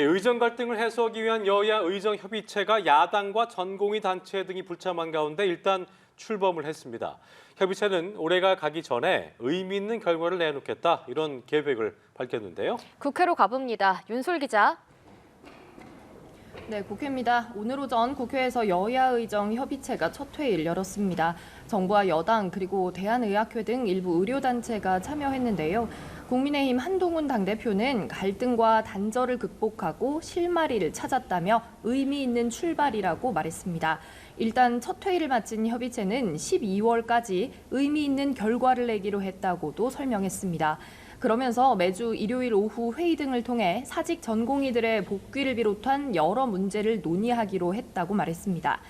의정 갈등을 해소하기 위한 여야 의정 협의체가 야당과 전공의 단체 등이 불참한 가운데 일단 출범을 했습니다. 협의체는 올해가 가기 전에 의미 있는 결과를 내놓겠다 이런 계획을 밝혔는데요. 국회로 가봅니다. 윤솔 기자. 네, 국회입니다. 오늘 오전 국회에서 여야 의정 협의체가 첫 회의를 열었습니다. 정부와 여당 그리고 대한의학회 등 일부 의료단체가 참여했는데요. 국민의힘 한동훈 당대표는 갈등과 단절을 극복하고 실마리를 찾았다며 의미 있는 출발이라고 말했습니다. 일단 첫 회의를 마친 협의체는 12월까지 의미 있는 결과를 내기로 했다고도 설명했습니다. 그러면서 매주 일요일 오후 회의 등을 통해 사직 전공의들의 복귀를 비롯한 여러 문제를 논의하기로 했다고 말했습니다.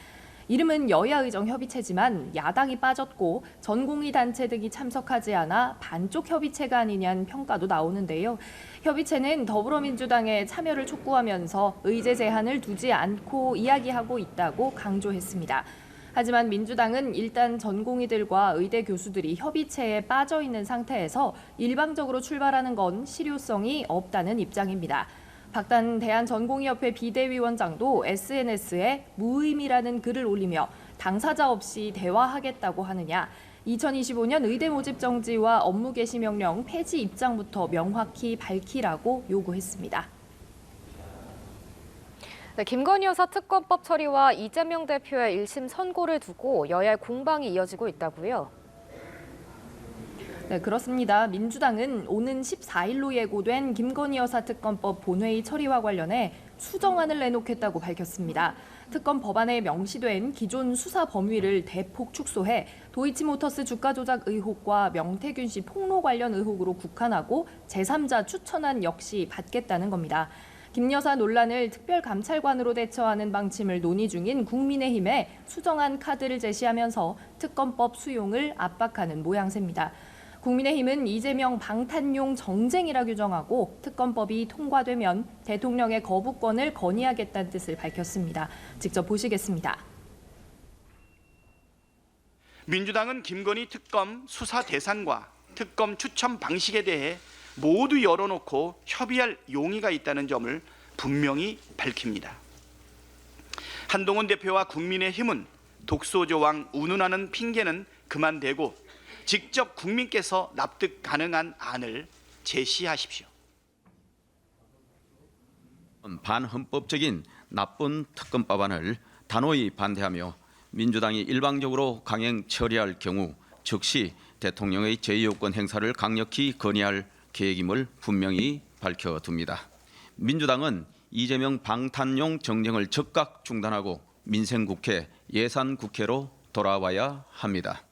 이름은 여야의정협의체지만 야당이 빠졌고 전공의 단체 등이 참석하지 않아 반쪽 협의체가 아니냐는 평가도 나오는데요. 협의체는 더불어민주당의 참여를 촉구하면서 의제 제한을 두지 않고 이야기하고 있다고 강조했습니다. 하지만 민주당은 일단 전공의들과 의대 교수들이 협의체에 빠져 있는 상태에서 일방적으로 출발하는 건 실효성이 없다는 입장입니다. 박단 대한전공의협회 비대위원장도 SNS에 무의미라는 글을 올리며 당사자 없이 대화하겠다고 하느냐, 2025년 의대 모집 정지와 업무 개시 명령 폐지 입장부터 명확히 밝히라고 요구했습니다. 네, 김건희 여사 특검법 처리와 이재명 대표의 1심 선고를 두고 여야의 공방이 이어지고 있다고요? 네, 그렇습니다. 민주당은 오는 14일로 예고된 김건희 여사 특검법 본회의 처리와 관련해 수정안을 내놓겠다고 밝혔습니다. 특검 법안에 명시된 기존 수사 범위를 대폭 축소해 도이치모터스 주가 조작 의혹과 명태균 씨 폭로 관련 의혹으로 국한하고 제3자 추천안 역시 받겠다는 겁니다. 김 여사 논란을 특별감찰관으로 대처하는 방침을 논의 중인 국민의힘에 수정안 카드를 제시하면서 특검법 수용을 압박하는 모양새입니다. 국민의힘은 이재명 방탄용 정쟁이라 규정하고 특검법이 통과되면 대통령의 거부권을 건의하겠다는 뜻을 밝혔습니다. 직접 보시겠습니다. 민주당은 김건희 특검 수사 대상과 특검 추천 방식에 대해 모두 열어놓고 협의할 용의가 있다는 점을 분명히 밝힙니다. 한동훈 대표와 국민의힘은 독소조항 운운하는 핑계는 그만대고 직접 국민께서 납득 가능한 안을 제시하십시오. 반헌법적인 나쁜 특검 법안을 단호히 반대하며 민주당이 일방적으로 강행 처리할 경우 즉시 대통령의 제2요건 행사를 강력히 건의할 계획임을 분명히 밝혀둡니다. 민주당은 이재명 방탄용 정쟁을 즉각 중단하고 민생국회, 예산국회로 돌아와야 합니다.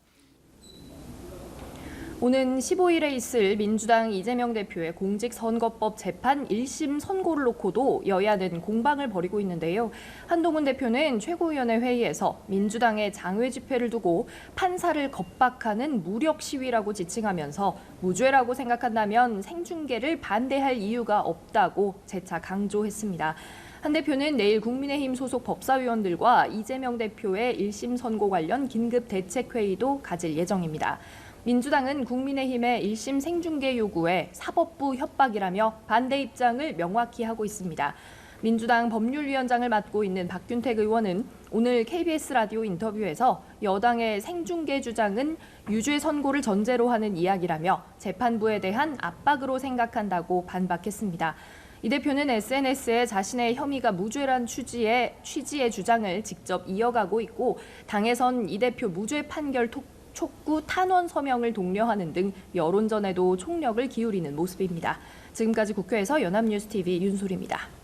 오는 15일에 있을 민주당 이재명 대표의 공직선거법 재판 1심 선고를 놓고도 여야는 공방을 벌이고 있는데요. 한동훈 대표는 최고위원회 회의에서 민주당의 장외 집회를 두고 판사를 겁박하는 무력 시위라고 지칭하면서 무죄라고 생각한다면 생중계를 반대할 이유가 없다고 재차 강조했습니다. 한 대표는 내일 국민의힘 소속 법사위원들과 이재명 대표의 1심 선고 관련 긴급 대책회의도 가질 예정입니다. 민주당은 국민의힘의 1심 생중계 요구에 사법부 협박이라며 반대 입장을 명확히 하고 있습니다. 민주당 법률위원장을 맡고 있는 박균택 의원은 오늘 KBS 라디오 인터뷰에서 여당의 생중계 주장은 유죄 선고를 전제로 하는 이야기라며 재판부에 대한 압박으로 생각한다고 반박했습니다. 이 대표는 SNS에 자신의 혐의가 무죄란 취지의 주장을 직접 이어가고 있고 당에선 이 대표 무죄 판결 촉구 탄원 서명을 독려하는 등 여론전에도 총력을 기울이는 모습입니다. 지금까지 국회에서 연합뉴스TV 윤솔입니다.